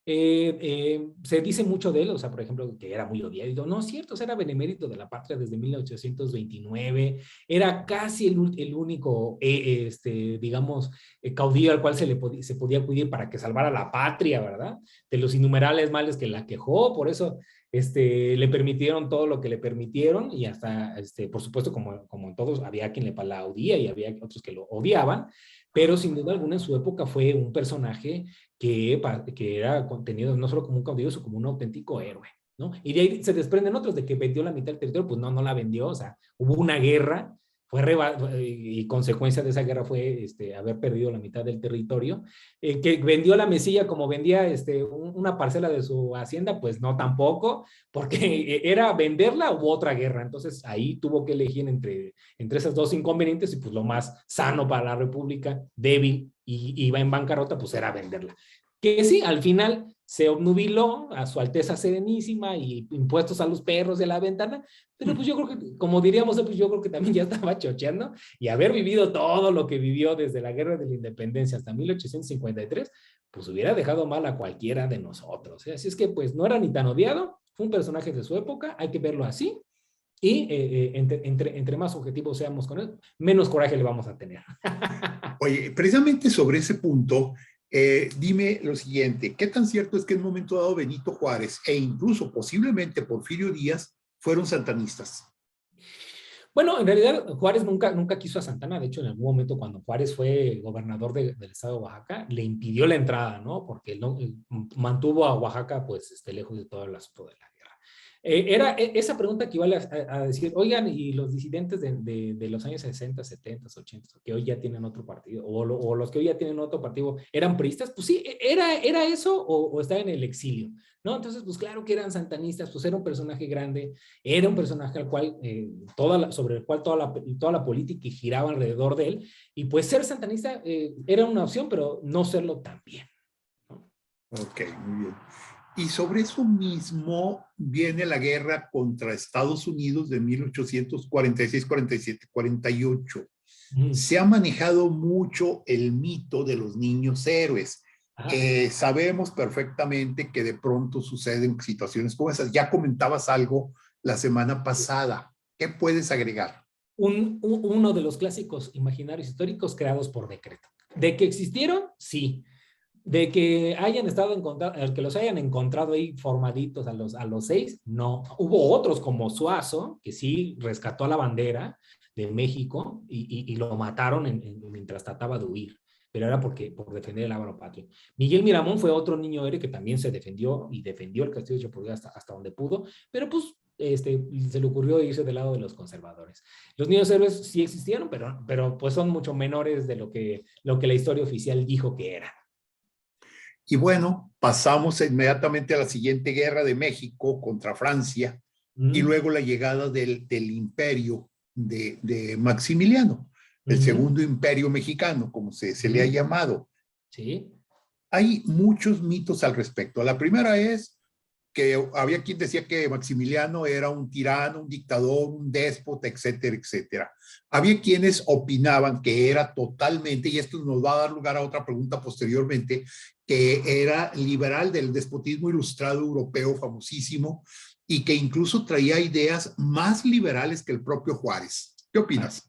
Se dice mucho de él, o sea, por ejemplo, que era muy odiado. No es cierto, o sea, era benemérito de la patria desde 1829, era casi el único, digamos, caudillo al cual se podía acudir para que salvara la patria, ¿verdad? De los innumerables males que la quejó. Por eso le permitieron todo lo que le permitieron, y hasta, por supuesto, como en todos, había quien le aplaudía y había otros que lo odiaban, pero sin duda alguna en su época fue un personaje que era contenido no solo como un caudillo, sino como un auténtico héroe. ¿no? Y de ahí se desprenden otros de que vendió la mitad del territorio, pues no, no la vendió, o sea, hubo una guerra, y consecuencia de esa guerra fue haber perdido la mitad del territorio, que vendió la mesilla como vendía una parcela de su hacienda, pues no tampoco, porque era venderla u otra guerra, entonces ahí tuvo que elegir entre esas dos inconvenientes y pues lo más sano para la república, débil y iba en bancarrota, pues era venderla. Que sí, al final se obnubiló a su Alteza Serenísima y impuestos a los perros de la ventana, pero pues yo creo que, como diríamos, pues yo creo que también ya estaba chocheando y haber vivido todo lo que vivió desde la Guerra de la Independencia hasta 1853, pues hubiera dejado mal a cualquiera de nosotros. Así es que pues no era ni tan odiado, fue un personaje de su época, hay que verlo así, y entre más objetivos seamos con él, menos coraje le vamos a tener. Oye, precisamente sobre ese punto, dime lo siguiente, ¿qué tan cierto es que en un momento dado Benito Juárez e incluso posiblemente Porfirio Díaz fueron santanistas? Bueno, en realidad Juárez nunca quiso a Santana. De hecho, en algún momento cuando Juárez fue gobernador del estado de Oaxaca, le impidió la entrada, ¿no? Porque no, mantuvo a Oaxaca pues lejos de todo el asunto de la guerra. Esa pregunta equivale a decir, oigan, y los disidentes de los años 60, 70, 80, que hoy ya tienen otro partido, o los que hoy ya tienen otro partido, ¿eran priistas? Pues sí, era eso o estaba en el exilio, ¿no? Entonces, pues claro que eran santanistas, pues era un personaje grande, era un personaje al cual, sobre el cual toda la política giraba alrededor de él, y pues ser santanista era una opción, pero no serlo también, ¿no? Ok, muy bien. Y sobre eso mismo viene la guerra contra Estados Unidos de 1846, 47, 48. Se ha manejado mucho el mito de los niños héroes. Sabemos perfectamente que de pronto suceden situaciones como esas. Ya comentabas algo la semana pasada. ¿Qué puedes agregar? Uno de los clásicos imaginarios históricos creados por decreto. ¿De que existieron? Sí. De que hayan estado que los hayan encontrado ahí formaditos a los 6, no. Hubo otros como Suazo, que sí rescató a la bandera de México y lo mataron mientras trataba de huir, pero era por defender el árbol patrio. Miguel Miramón fue otro niño héroe que también se defendió y defendió el castillo de Chapultepec hasta donde pudo, pero pues se le ocurrió irse del lado de los conservadores. Los niños héroes sí existieron, pero pues son mucho menores de lo que la historia oficial dijo que eran. Y bueno, pasamos inmediatamente a la siguiente guerra de México contra Francia y luego la llegada del imperio de Maximiliano, el segundo imperio mexicano, como se le ha llamado. Sí. Hay muchos mitos al respecto. La primera es que había quien decía que Maximiliano era un tirano, un dictador, un déspota, etcétera, etcétera. Había quienes opinaban que era totalmente, y esto nos va a dar lugar a otra pregunta posteriormente, que era liberal del despotismo ilustrado europeo famosísimo y que incluso traía ideas más liberales que el propio Juárez. ¿Qué opinas?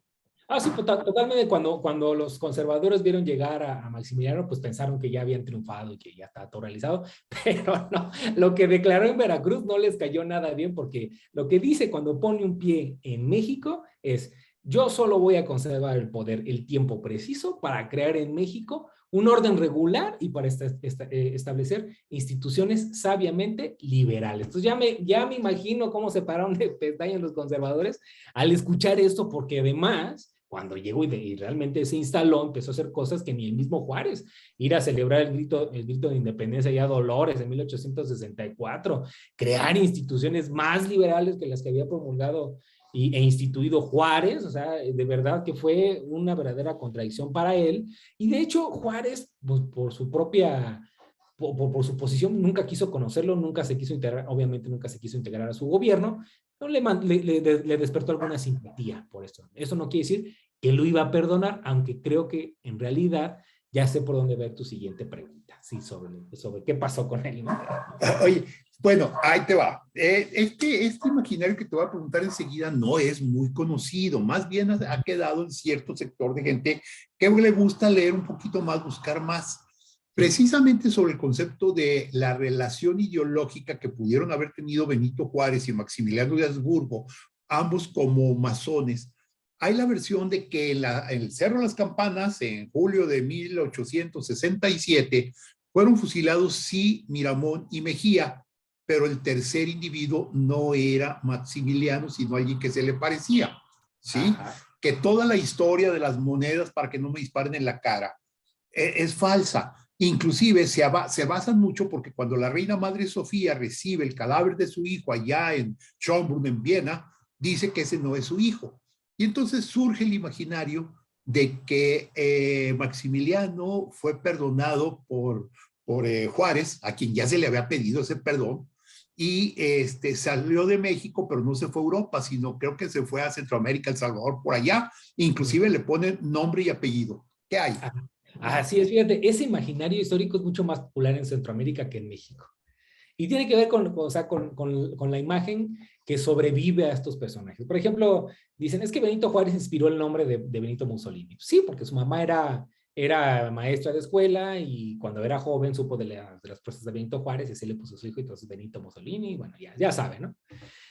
Sí, totalmente. Cuando los conservadores vieron llegar a Maximiliano, pues pensaron que ya habían triunfado y que ya estaba todo realizado, pero no, lo que declaró en Veracruz no les cayó nada bien, porque lo que dice cuando pone un pie en México es: yo solo voy a conservar el poder el tiempo preciso para crear en México un orden regular y para establecer instituciones sabiamente liberales. Entonces ya me imagino cómo se pararon de pestañas los conservadores al escuchar esto, porque además cuando llegó y realmente se instaló, empezó a hacer cosas que ni el mismo Juárez, ir a celebrar el grito de independencia ya Dolores en 1864, crear instituciones más liberales que las que había promulgado e instituido Juárez. O sea, de verdad que fue una verdadera contradicción para él. Y de hecho Juárez, pues, por su propia... Por su posición, nunca quiso conocerlo, nunca se quiso integrar, obviamente nunca se quiso integrar a su gobierno, no le despertó alguna simpatía por esto. Eso no quiere decir que lo iba a perdonar, aunque creo que en realidad ya sé por dónde ver tu siguiente pregunta, sí, sobre qué pasó con él. Oye, bueno, ahí te va. Este imaginario que te voy a preguntar enseguida no es muy conocido, más bien ha quedado en cierto sector de gente que le gusta leer un poquito más, buscar más. Precisamente sobre el concepto de la relación ideológica que pudieron haber tenido Benito Juárez y Maximiliano de Habsburgo, ambos como masones. Hay la versión de que en el Cerro de las Campanas, en julio de 1867, fueron fusilados sí Miramón y Mejía, pero el tercer individuo no era Maximiliano, sino alguien que se le parecía, ¿sí? Ajá. Que toda la historia de las monedas para que no me disparen en la cara es falsa. Inclusive se basan mucho porque cuando la reina madre Sofía recibe el cadáver de su hijo allá en Schönbrunn, en Viena, dice que ese no es su hijo. Y entonces surge el imaginario de que Maximiliano fue perdonado por Juárez, a quien ya se le había pedido ese perdón, y salió de México, pero no se fue a Europa, sino creo que se fue a Centroamérica, El Salvador, por allá, inclusive le ponen nombre y apellido. ¿Qué hay? Así es, fíjate, ese imaginario histórico es mucho más popular en Centroamérica que en México. Y tiene que ver con la imagen que sobrevive a estos personajes. Por ejemplo, dicen, es que Benito Juárez inspiró el nombre de Benito Mussolini. Sí, porque su mamá era maestra de escuela y cuando era joven supo de las fuerzas de Benito Juárez y se le puso a su hijo, entonces Benito Mussolini, bueno, ya sabe, ¿no?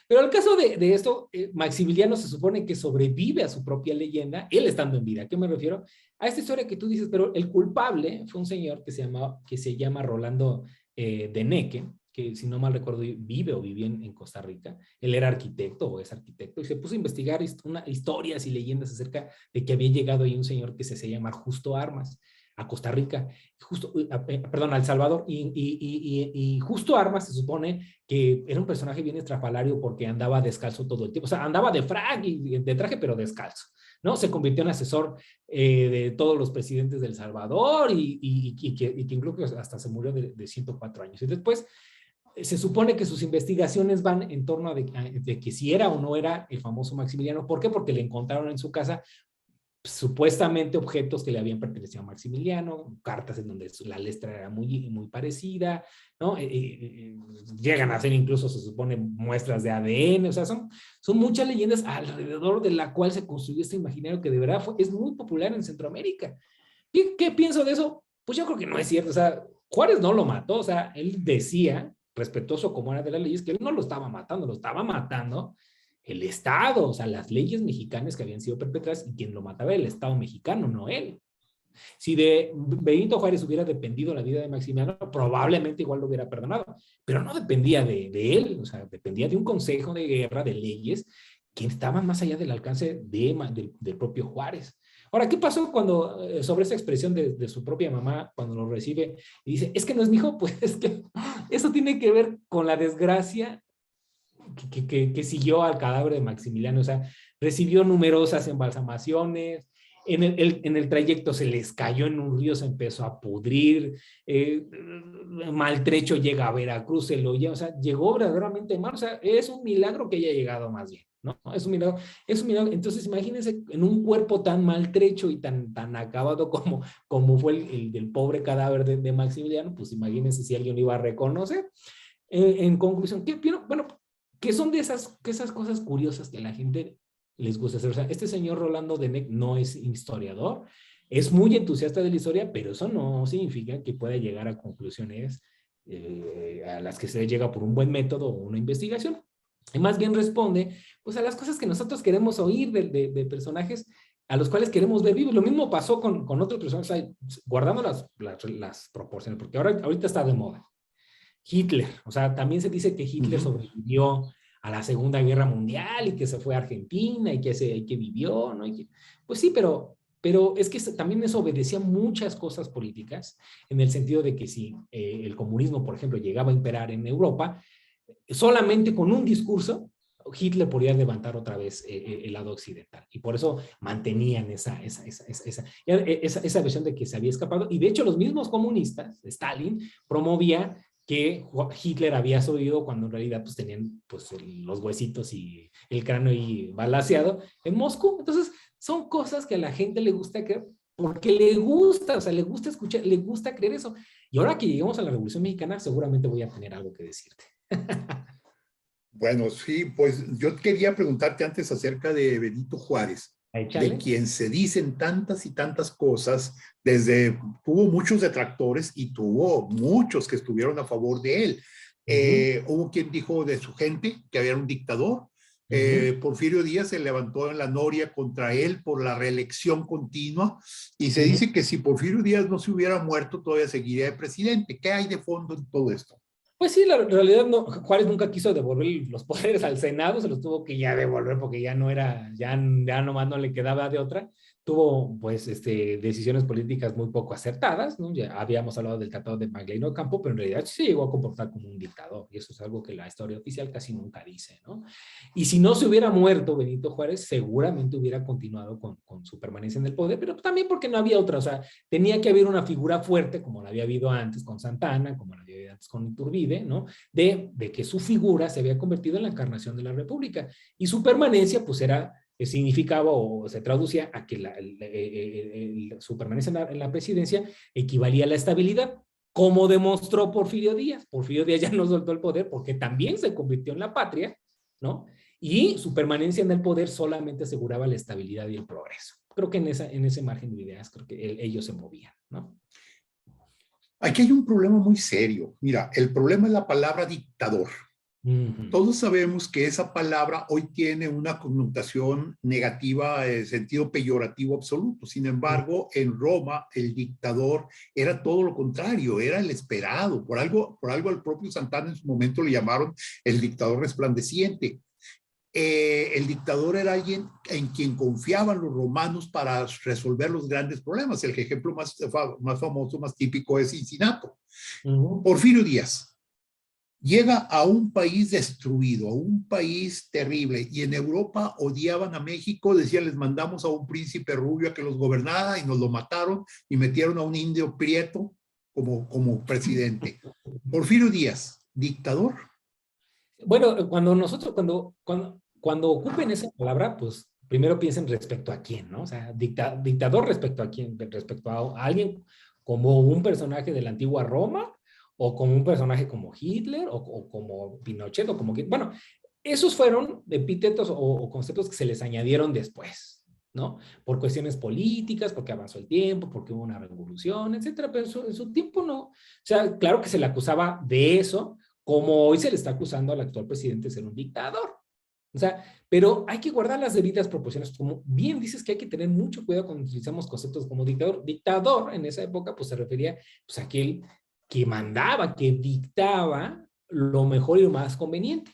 Pero el caso de esto, Maximiliano se supone que sobrevive a su propia leyenda, él estando en vida. ¿A qué me refiero? A esta historia que tú dices, pero el culpable fue un señor que se llama Rolando de Neque, que si no mal recuerdo vive o vivía en Costa Rica. Él era arquitecto o es arquitecto y se puso a investigar historias y leyendas acerca de que había llegado ahí un señor que se hacía llamar Justo Armas a Costa Rica, perdón, a El Salvador, y Justo Armas se supone que era un personaje bien estrafalario porque andaba descalzo todo el tiempo, o sea, andaba de frac y de traje, pero descalzo, ¿no? Se convirtió en asesor de todos los presidentes de El Salvador y que incluso hasta se murió de 104 años. Y después se supone que sus investigaciones van en torno a de que si era o no era el famoso Maximiliano. ¿Por qué? Porque le encontraron en su casa supuestamente objetos que le habían pertenecido a Maximiliano, cartas en donde la letra era muy parecida, ¿no? Llegan a hacer incluso, se supone, muestras de ADN, o sea, son muchas leyendas alrededor de la cual se construyó este imaginario que de verdad es muy popular en Centroamérica. ¿Qué pienso de eso? Pues yo creo que no es cierto, o sea, Juárez no lo mató, o sea, él decía, respetuoso como era de las leyes, que él no lo estaba matando, lo estaba matando el Estado, o sea, las leyes mexicanas que habían sido perpetradas y quien lo mataba era el Estado mexicano, no él. Si de Benito Juárez hubiera dependido la vida de Maximiliano, probablemente igual lo hubiera perdonado, pero no dependía de él, o sea, dependía de un consejo de guerra, de leyes, que estaban más allá del alcance del propio Juárez. Ahora, ¿qué pasó cuando, sobre esa expresión de su propia mamá, cuando lo recibe y dice, es que no es mi hijo? Pues es que eso tiene que ver con la desgracia que siguió al cadáver de Maximiliano, o sea, recibió numerosas embalsamaciones, en el trayecto se les cayó en un río, se empezó a pudrir, maltrecho llega a Veracruz, se lo lleva, o sea, llegó verdaderamente mal, o sea, es un milagro que haya llegado más bien, ¿no? Es un milagro, entonces imagínense en un cuerpo tan maltrecho y tan acabado como fue el del pobre cadáver de Maximiliano, pues imagínense si alguien lo iba a reconocer. En conclusión, bueno, que son de esas cosas curiosas que a la gente les gusta hacer. O sea, este señor Rolando Denech no es historiador, es muy entusiasta de la historia, pero eso no significa que pueda llegar a conclusiones a las que se llega por un buen método o una investigación. Y más bien responde pues a las cosas que nosotros queremos oír de personajes a los cuales queremos ver vivos. Lo mismo pasó con otros personajes, o sea, guardando las proporciones, porque ahorita está de moda. Hitler, o sea, también se dice que Hitler sobrevivió a la Segunda Guerra Mundial y que se fue a Argentina y que vivió, ¿no? Pues sí, pero es que también eso obedecía muchas cosas políticas, en el sentido de que si el comunismo, por ejemplo, llegaba a imperar en Europa, solamente con un discurso, Hitler podía levantar otra vez el lado occidental. Y por eso mantenían esa versión de que se había escapado. Y de hecho, los mismos comunistas, Stalin, promovía que Hitler había sobrevivido cuando en realidad pues tenían pues los huesitos y el cráneo ahí balaceado en Moscú. Entonces son cosas que a la gente le gusta creer porque le gusta, o sea, le gusta escuchar, le gusta creer eso. Y ahora que llegamos a la Revolución Mexicana seguramente voy a tener algo que decirte. Bueno, sí, pues yo quería preguntarte antes acerca de Benito Juárez, de quien se dicen tantas y tantas cosas, tuvo muchos detractores y tuvo muchos que estuvieron a favor de él. Hubo quien dijo de su gente que había un dictador. Porfirio Díaz se levantó en la noria contra él por la reelección continua y se dice que si Porfirio Díaz no se hubiera muerto todavía seguiría de presidente. ¿Qué hay de fondo en todo esto? Pues sí, la realidad no, Juárez nunca quiso devolver los poderes al Senado, se los tuvo que ya devolver porque ya no era, ya nomás no le quedaba de otra. Tuvo pues decisiones políticas muy poco acertadas, ¿no? Ya habíamos hablado del Tratado de Magleno Campo, pero en realidad sí se llegó a comportar como un dictador, y eso es algo que la historia oficial casi nunca dice, ¿no? Y si no se hubiera muerto Benito Juárez, seguramente hubiera continuado con su permanencia en el poder, pero también porque no había otra, o sea, tenía que haber una figura fuerte, como la había habido antes con Santana, como la había habido antes con Iturbide, ¿no? De que su figura se había convertido en la encarnación de la República, y su permanencia pues era significaba o se traducía a que su permanencia en la presidencia equivalía a la estabilidad, como demostró Porfirio Díaz. Porfirio Díaz ya no soltó el poder porque también se convirtió en la patria, ¿no? Y su permanencia en el poder solamente aseguraba la estabilidad y el progreso. Creo que en ese margen de ideas, creo que ellos se movían, ¿no? Aquí hay un problema muy serio. Mira, el problema es la palabra dictador. Todos sabemos que esa palabra hoy tiene una connotación negativa, en sentido peyorativo absoluto. Sin embargo, en Roma, el dictador era todo lo contrario, era el esperado. Por algo al propio Santana en su momento le llamaron el dictador resplandeciente. El dictador era alguien en quien confiaban los romanos para resolver los grandes problemas. El ejemplo más famoso, más típico es Cincinato. Porfirio Díaz llega a un país destruido, a un país terrible, y en Europa odiaban a México, decían, les mandamos a un príncipe rubio a que los gobernara, y nos lo mataron y metieron a un indio prieto como presidente. Porfirio Díaz, dictador. Bueno, cuando ocupen esa palabra, pues primero piensen respecto a quién, ¿no? O sea, dictador respecto a quién, respecto a alguien como un personaje de la antigua Roma, o como un personaje como Hitler, o como Pinochet, o como... Bueno, esos fueron epítetos o conceptos que se les añadieron después, ¿no? Por cuestiones políticas, porque avanzó el tiempo, porque hubo una revolución, etcétera, pero en su tiempo no. O sea, claro que se le acusaba de eso, como hoy se le está acusando al actual presidente de ser un dictador. O sea, pero hay que guardar las debidas proporciones. Como bien dices que hay que tener mucho cuidado cuando utilizamos conceptos como dictador. Dictador en esa época pues se refería pues, a aquel que mandaba, que dictaba lo mejor y lo más conveniente.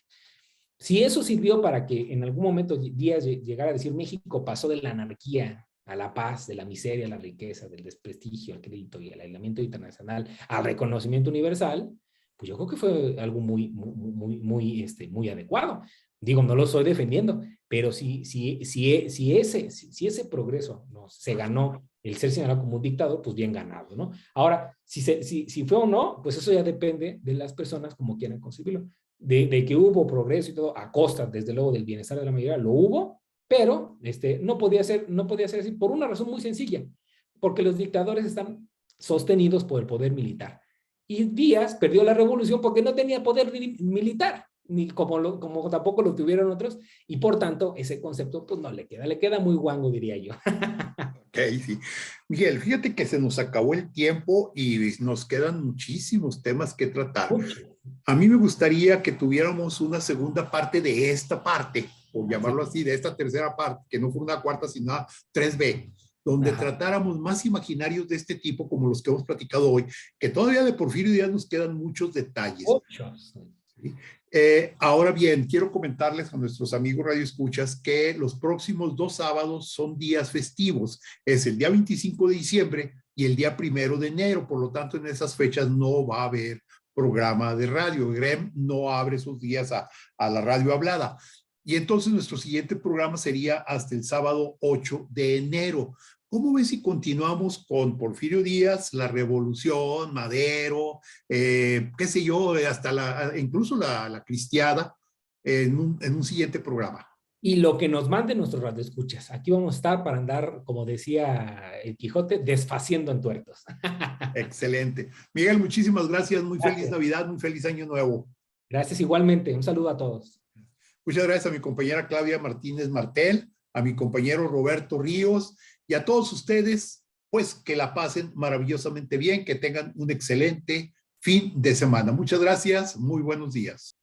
Si eso sirvió para que en algún momento Díaz llegara a decir México pasó de la anarquía a la paz, de la miseria a la riqueza, del desprestigio al crédito y al aislamiento internacional, al reconocimiento universal, pues yo creo que fue algo muy adecuado. Digo, no lo estoy defendiendo, pero si ese progreso, ¿no?, se ganó el ser señalado como un dictador, pues bien ganado, ¿no? Ahora, si fue o no, pues eso ya depende de las personas como quieran concebirlo. De que hubo progreso y todo, a costa, desde luego, del bienestar de la mayoría, lo hubo, pero no podía ser así por una razón muy sencilla, porque los dictadores están sostenidos por el poder militar. Y Díaz perdió la revolución porque no tenía poder militar, ni como tampoco lo tuvieron otros, y por tanto ese concepto pues no le queda muy guango, diría yo. Ok, sí. Miguel, fíjate que se nos acabó el tiempo y nos quedan muchísimos temas que tratar. Mucho. A mí me gustaría que tuviéramos una segunda parte de esta parte, por llamarlo así, de esta tercera parte, que no fue una cuarta, sino 3B, donde Ajá. tratáramos más imaginarios de este tipo, como los que hemos platicado hoy, que todavía de Porfirio Díaz nos quedan muchos detalles. Muchos. ¿Sí? Ahora bien, quiero comentarles a nuestros amigos radioescuchas que los próximos 2 sábados son días festivos. Es el día 25 de diciembre y el día 1 de enero. Por lo tanto, en esas fechas no va a haber programa de radio. GREM no abre sus días a la radio hablada. Y entonces nuestro siguiente programa sería hasta el sábado 8 de enero. ¿Cómo ves si continuamos con Porfirio Díaz, la Revolución, Madero, qué sé yo, hasta incluso la Cristiada en un siguiente programa? Y lo que nos manden nuestros radioescuchas. Aquí vamos a estar para andar, como decía el Quijote, desfaciendo en tuertos. Excelente. Miguel, muchísimas gracias. Muy feliz Gracias. Navidad, muy feliz año nuevo. Gracias igualmente. Un saludo a todos. Muchas gracias a mi compañera Claudia Martínez Martel, a mi compañero Roberto Ríos y a todos ustedes, pues que la pasen maravillosamente bien, que tengan un excelente fin de semana. Muchas gracias, muy buenos días.